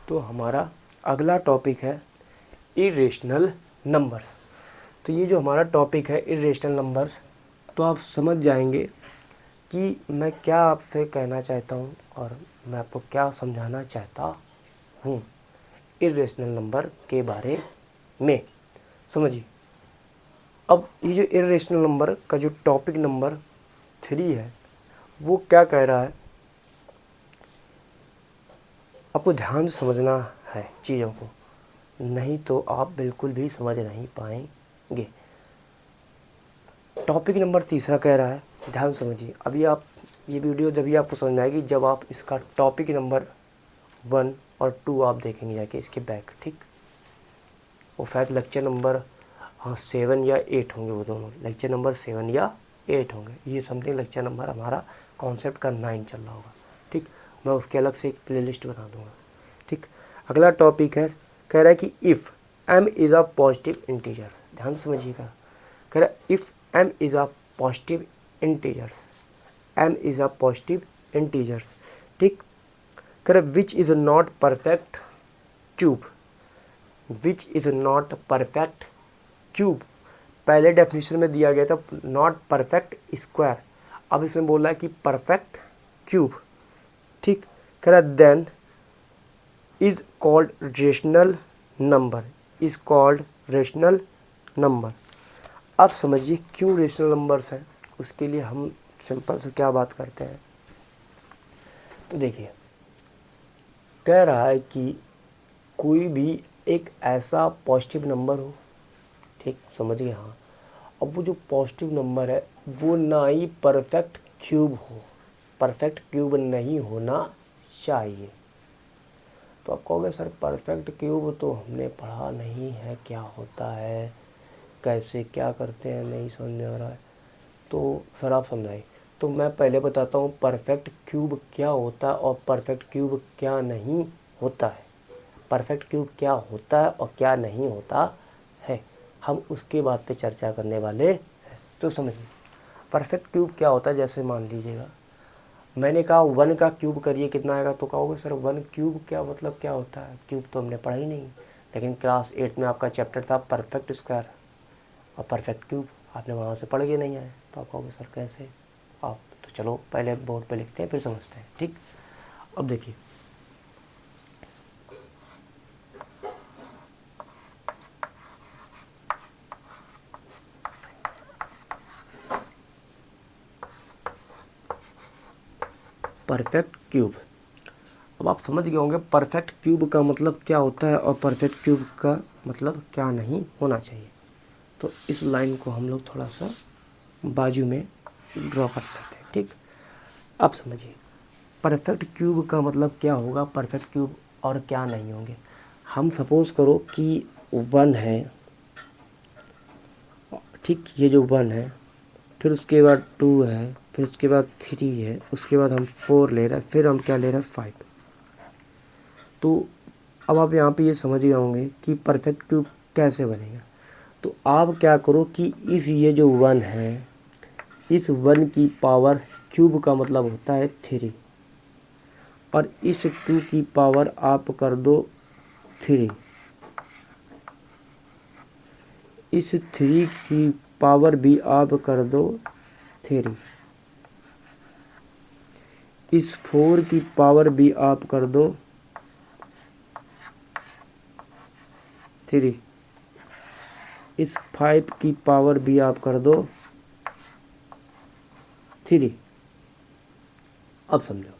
तो हमारा अगला टॉपिक है इरेशनल नंबर्स। तो ये जो हमारा टॉपिक है इरेशनल नंबर्स, तो आप समझ जाएंगे कि मैं क्या आपसे कहना चाहता हूँ और मैं आपको क्या समझाना चाहता हूँ इरेशनल नंबर के बारे में। समझिए, अब ये जो इरेशनल नंबर का जो टॉपिक नंबर 3 है वो क्या कह रहा है, आपको ध्यान से समझना है चीज़ों को, नहीं तो आप बिल्कुल भी समझ नहीं पाएंगे। टॉपिक नंबर 3 कह रहा है, ध्यान समझिए। अभी आप ये वीडियो जब भी आपको समझ में आएगी जब आप इसका टॉपिक नंबर 1 और 2 आप देखेंगे जाके इसके बैक, ठीक। वो शायद लेक्चर नंबर 7 या 8 होंगे, वो दोनों लेक्चर नंबर 7 या 8 होंगे। ये समथिंग लेक्चर नंबर हमारा कॉन्सेप्ट का 9 चल रहा होगा, ठीक। मैं उसके अलग से एक प्लेलिस्ट बना दूंगा, ठीक। अगला टॉपिक है, कह रहा है कि if m is a positive integer. ध्यान समझिएगा, कह रहा है if m is a positive integers, m is a positive integers, ठीक। कह रहा है which is not perfect cube, which is not perfect cube. पहले डेफिनेशन में दिया गया था नॉट परफेक्ट स्क्वायर, अब इसमें बोल रहा है कि परफेक्ट क्यूब, ठीक। कह रहा है then is called rational number, is called rational number. अब समझिए क्यों रेशनल नंबर्स हैं, उसके लिए हम सिंपल से क्या बात करते हैं। तो देखिए, कह रहा है कि कोई भी एक ऐसा पॉजिटिव नंबर हो, ठीक, समझिए। हाँ, अब वो जो पॉजिटिव नंबर है वो ना ही परफेक्ट क्यूब हो, परफेक्ट क्यूब नहीं होना चाहिए। तो आप कहोगे सर परफेक्ट क्यूब तो हमने पढ़ा नहीं है, क्या होता है, कैसे क्या करते हैं, नहीं समझ में आ रहा है। तो सर आप समझाइए। तो मैं पहले बताता हूँ परफेक्ट क्यूब क्या होता है और परफेक्ट क्यूब क्या नहीं होता है। परफेक्ट क्यूब क्या होता है और क्या नहीं होता है, हम उसके बाद पे चर्चा करने वाले हैं। तो समझिए परफेक्ट क्यूब क्या होता है। जैसे मान लीजिएगा मैंने कहा 1 का क्यूब करिए कितना आएगा, तो कहोगे सर 1 क्यूब क्या मतलब क्या होता है, क्यूब तो हमने पढ़ा ही नहीं। लेकिन क्लास 8 में आपका चैप्टर था परफेक्ट स्क्वायर और परफेक्ट क्यूब, आपने वहाँ से पढ़ के नहीं आए। तो आप कहोगे सर कैसे, आप तो चलो पहले बोर्ड पे लिखते हैं फिर समझते हैं, ठीक। अब देखिए, परफेक्ट क्यूब, अब आप समझ गए होंगे परफेक्ट क्यूब का मतलब क्या होता है और परफेक्ट क्यूब का मतलब क्या नहीं होना चाहिए। तो इस लाइन को हम लोग थोड़ा सा बाजू में ड्रॉ कर लेते हैं, ठीक। अब समझिए परफेक्ट क्यूब का मतलब क्या होगा, परफेक्ट क्यूब और क्या नहीं होंगे। हम सपोज़ करो कि 1 है, ठीक, ये जो 1 है, फिर उसके बाद 2 है, फिर उसके बाद 3 है, उसके बाद हम 4 ले रहे हैं, फिर हम क्या ले रहे हैं 5। तो अब आप यहाँ पे ये समझ गए होंगे कि परफेक्ट क्यूब कैसे बनेगा। तो आप क्या करो कि इस ये जो 1 है, इस 1 की पावर क्यूब का मतलब होता है 3, और इस 2 की पावर आप कर दो 3, इस 3 की पावर भी आप कर दो 3, इस 4 की पावर भी आप कर दो 3, इस 5 की पावर भी आप कर दो 3। अब समझो,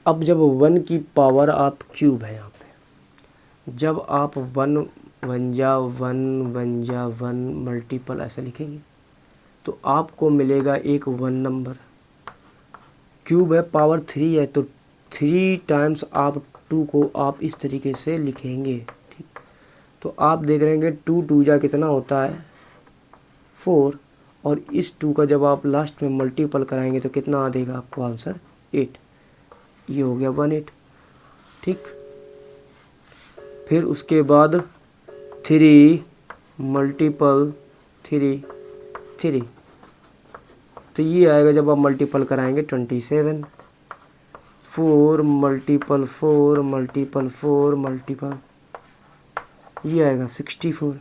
अब जब 1 की पावर आप क्यूब है यहाँ पे, जब आप 1 1 जा 1 1 जा 1 मल्टीपल ऐसे लिखेंगे तो आपको मिलेगा एक 1 नंबर। क्यूब है, पावर 3 है, तो 3 टाइम्स आप 2 को आप इस तरीके से लिखेंगे, ठीक। तो आप देख रहे हैं 2 2 जा कितना होता है 4, और इस 2 का जब आप लास्ट में मल्टीपल कराएंगे तो कितना आ देगा आपको आंसर 8। ये हो गया 18, ठीक। फिर उसके बाद 3 मल्टीपल 3 3, तो ये आएगा जब आप मल्टीपल कराएंगे 27। 4 मल्टीपल 4 मल्टीपल 4 मल्टीपल, ये आएगा 64।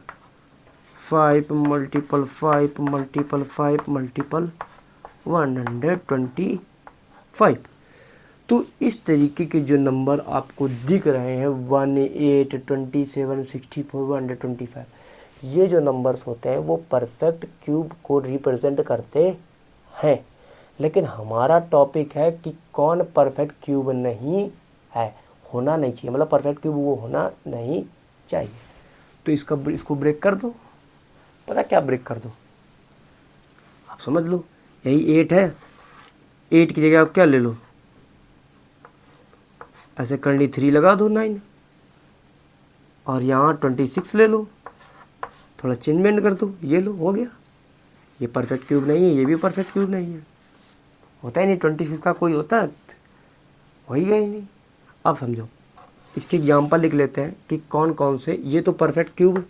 5 मल्टीपल 5 मल्टीपल 5 मल्टीपल 125। तो इस तरीके के जो नंबर आपको दिख रहे हैं 1 8 27 64 125, ये जो नंबर्स होते हैं वो परफेक्ट क्यूब को रिप्रेजेंट करते हैं। लेकिन हमारा टॉपिक है कि कौन परफेक्ट क्यूब नहीं है, होना नहीं चाहिए, मतलब परफेक्ट क्यूब वो होना नहीं चाहिए। तो इसको ब्रेक कर दो। पता क्या ब्रेक कर दो, आप समझ लो, यही 8 है, 8 की जगह आप क्या ले लो, ऐसे करनी 3 लगा दो 9, और यहाँ 26 ले लो, थोड़ा चेंजमेंट कर दो, ये लो, हो गया। ये परफेक्ट क्यूब नहीं है, ये भी परफेक्ट क्यूब नहीं है, होता ही नहीं। 26 का कोई होता है, हो ही गया ही नहीं। अब समझो, इसके एग्जाम्पल लिख लेते हैं कि कौन कौन से, ये तो परफेक्ट क्यूब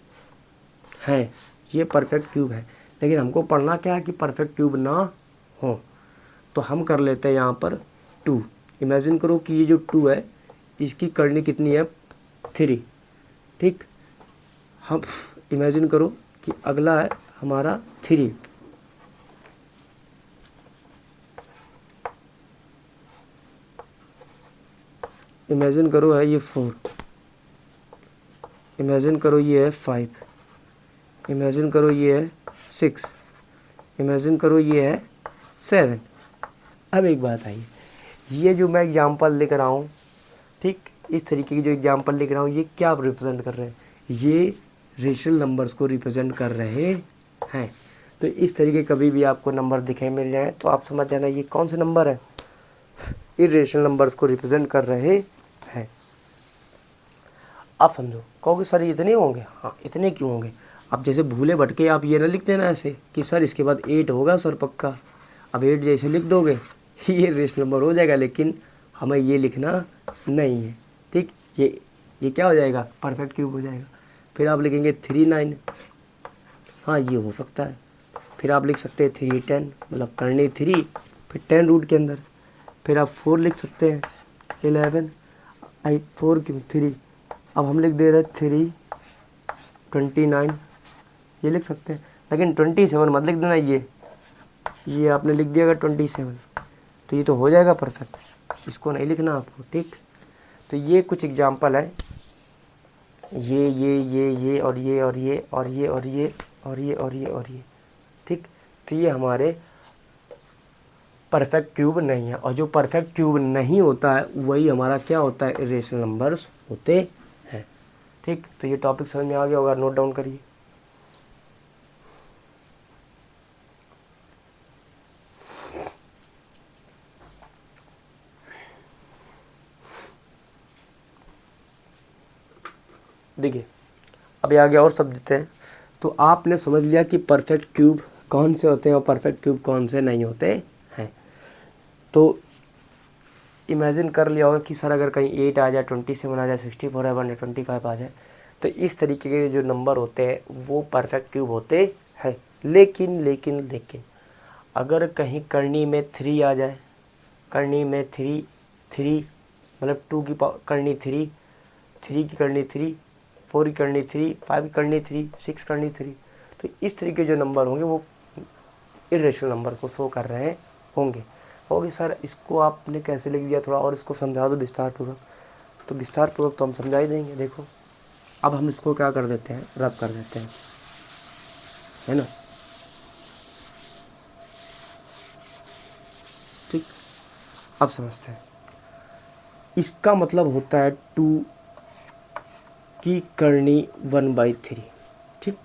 है, ये परफेक्ट क्यूब है, लेकिन हमको पढ़ना क्या है कि परफेक्ट क्यूब ना हो। तो हम कर लेते हैं यहाँ पर 2। इमेजिन करो कि ये जो 2 है इसकी करनी कितनी है 3, ठीक। हम इमेजिन करो कि अगला है हमारा 3, इमेजिन करो है ये 4, इमेजिन करो ये है 5, इमेजिन करो ये है 6, इमेजिन करो ये है 7। अब एक बात आई, ये जो मैं एग्जांपल लिख रहा हूँ, ठीक, इस तरीके की जो एग्जांपल लिख रहा हूँ, ये क्या रिप्रेजेंट कर रहे हैं, ये रेशनल नंबर्स को रिप्रेजेंट कर रहे हैं। तो इस तरीके कभी भी आपको नंबर दिखे मिल जाए तो आप समझ जाना ये कौन से नंबर है, इरेशनल नंबर्स को रिप्रेजेंट कर रहे हैं। आप समझो, कहोगे सर इतने होंगे, हाँ इतने क्यों होंगे। अब जैसे भूले भटके आप ये ना लिख देना ऐसे कि सर इसके बाद 8 होगा सर पक्का, अब 8 जैसे लिख दोगे ये रेशनल नंबर हो जाएगा, लेकिन हमें ये लिखना नहीं है, ठीक। ये क्या हो जाएगा, परफेक्ट क्यूब हो जाएगा। फिर आप लिखेंगे 3 9, हाँ ये हो सकता है। फिर आप लिख सकते हैं 3 10, मतलब करनी 3 फिर 10 रूट के अंदर। फिर आप 4 लिख सकते हैं 11, 4 क्यों 3, अब हम लिख दे रहे 3 29, ये लिख सकते हैं। लेकिन 27 मत लिख देना, ये आपने लिख दिया अगर 27, तो ये तो हो जाएगा परफेक्ट, इसको नहीं लिखना आपको, ठीक। तो ये कुछ एग्जांपल है, ये और ये और ये और ये और ये और ये और ये और ये, ठीक। तो ये हमारे परफेक्ट क्यूब नहीं है, और जो परफेक्ट क्यूब नहीं होता है वही हमारा क्या होता है, इरेशनल नंबर्स होते हैं, ठीक। तो ये टॉपिक समझ में आ गया होगा, नोट डाउन करिए। देखिए अभी आगे और सब देते हैं। तो आपने समझ लिया कि परफेक्ट क्यूब कौन से होते हैं और परफेक्ट क्यूब कौन से नहीं होते हैं। तो इमेजिन कर लिया होगा कि सर अगर कहीं 8 आ जाए, 27 आ जाए, 64 है, 125 आ जाए, तो इस तरीके के जो नंबर होते हैं वो परफेक्ट क्यूब होते हैं। लेकिन अगर कहीं करनी में 3 आ जाए, करनी में 3 मतलब 2 की करनी 3 की करनी 3, 4 की करनी 3, 5 की करनी 3, 6 करनी 3, तो इस तरीके जो नंबर होंगे वो इरेशनल नंबर को शो कर रहे होंगे। सर इसको आपने कैसे लिख दिया, थोड़ा और इसको समझा दो विस्तारपूर्वक। तो विस्तारपूर्वक तो हम समझा ही देंगे। देखो अब हम इसको क्या कर देते हैं, रब कर देते हैं, है ना, ठीक। अब समझते हैं, इसका मतलब होता है 2 की करनी 1/3, ठीक।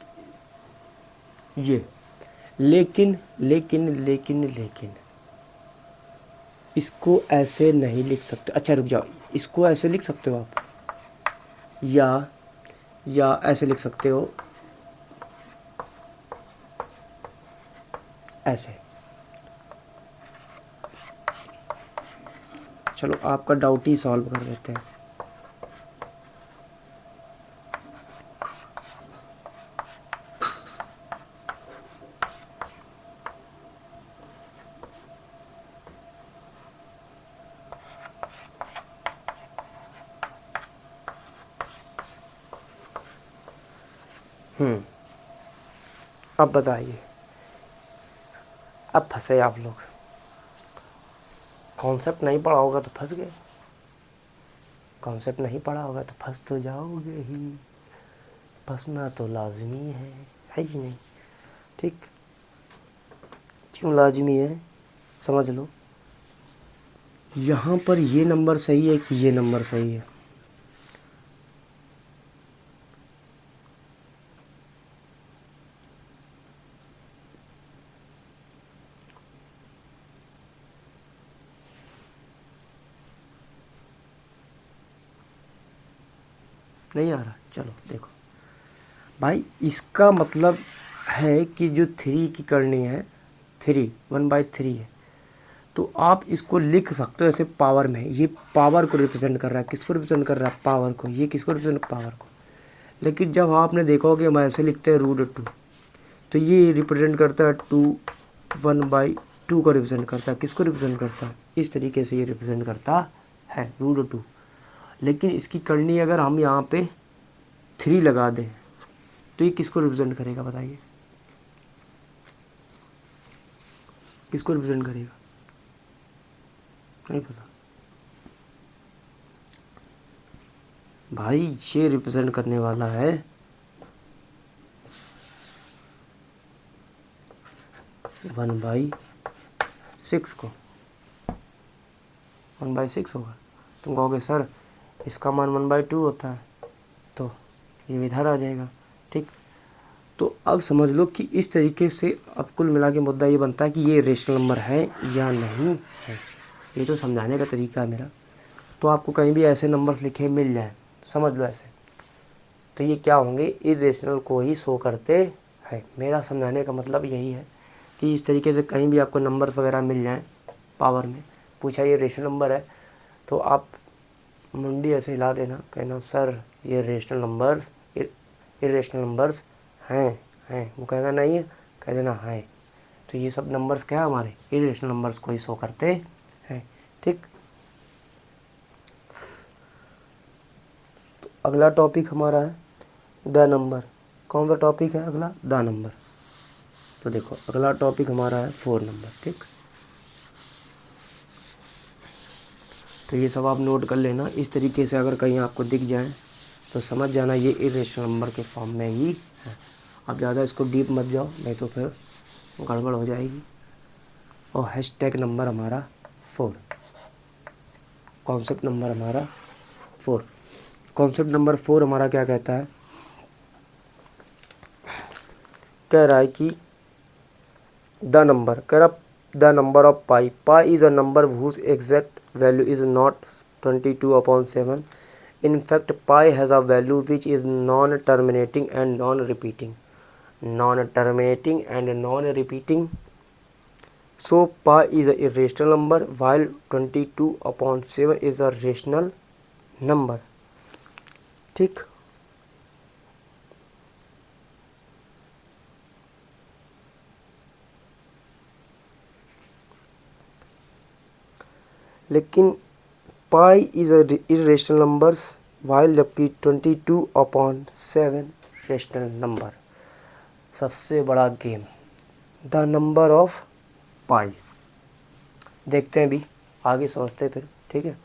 ये लेकिन इसको ऐसे नहीं लिख सकते। अच्छा रुक जाओ, इसको ऐसे लिख सकते हो आप, या ऐसे लिख सकते हो, ऐसे। चलो आपका डाउट ही सॉल्व कर देते हैं। अब बताइए, अब फंसे आप लोग। कॉन्सेप्ट नहीं पढ़ा होगा तो फंस गए, कॉन्सेप्ट नहीं पढ़ा होगा तो फंस तो जाओगे ही, फंसना तो लाजमी है कि नहीं? ठीक, क्यों लाजमी है समझ लो। यहाँ पर ये नंबर सही है कि ये नंबर सही है? नहीं आ रहा? चलो देखो भाई, इसका मतलब है कि जो 3 की करनी है, 3 1/3 है, तो आप इसको लिख सकते हो ऐसे पावर में। ये पावर को रिप्रेजेंट कर रहा है, किसको रिप्रेजेंट कर रहा है? पावर को। ये किसको रिप्रेजेंट? पावर को। लेकिन जब आपने देखा हो कि हम ऐसे लिखते हैं √2, तो ये रिप्रेजेंट करता है 2, 1/2 को रिप्रेजेंट करता है। किसको रिप्रेजेंट करता है? इस तरीके से ये रिप्रेजेंट करता है √2। लेकिन इसकी करनी अगर हम यहाँ पे 3 लगा दें तो ये किसको रिप्रेजेंट करेगा बताइए? किसको रिप्रेजेंट करेगा? नहीं पता भाई, ये रिप्रेजेंट करने वाला है 1/6 को। 1/6 होगा। तुम कहोगे सर इसका मान 1/2 होता है, तो ये इधर आ जाएगा। ठीक, तो अब समझ लो कि इस तरीके से अब कुल मिला के मुद्दा ये बनता है कि ये रेशनल नंबर है या नहीं है। ये तो समझाने का तरीका है मेरा। तो आपको कहीं भी ऐसे नंबर्स लिखे मिल जाए, समझ लो ऐसे, तो ये क्या होंगे? इरेशनल को ही शो करते हैं। मेरा समझाने का मतलब यही है कि इस तरीके से कहीं भी आपको नंबर्स वगैरह मिल जाएं पावर में, पूछा ये रेशनल नंबर है, तो आप मुंडी ऐसे हिला देना, कहना सर ये रेशनल नंबर इरेशनल नंबर्स हैं। वो कहेगा नहीं है, कह देना है। तो ये सब नंबर्स क्या है? हमारे इरेशनल नंबर्स को ही शो करते हैं। ठीक, तो अगला टॉपिक हमारा है द नंबर। कौन सा टॉपिक है अगला? The number. तो देखो अगला टॉपिक हमारा है 4 नंबर। ठीक, तो ये सब आप नोट कर लेना। इस तरीके से अगर कहीं आपको दिख जाए तो समझ जाना ये इरेशनल नंबर के फॉर्म में ही है। अब ज़्यादा इसको डीप मत जाओ, नहीं तो फिर गड़बड़ हो जाएगी। और हैशटैग नंबर हमारा 4, कॉन्सेप्ट नंबर हमारा 4। कॉन्सेप्ट नंबर 4 हमारा क्या कहता है? कह रहा है कि द नंबर, कह रहा the number of pi is a number whose exact value is not 22/7. In fact, pi has a value which is non-terminating and non-repeating. Non-terminating and non-repeating. So pi is a irrational number while 22/7 is a rational number. ठीक, लेकिन पाई is irrational numbers while, जबकि 22/7 rational number. सबसे बड़ा game the number of पाई। देखते हैं भी, आगे समझते हैं फिर। ठीक है।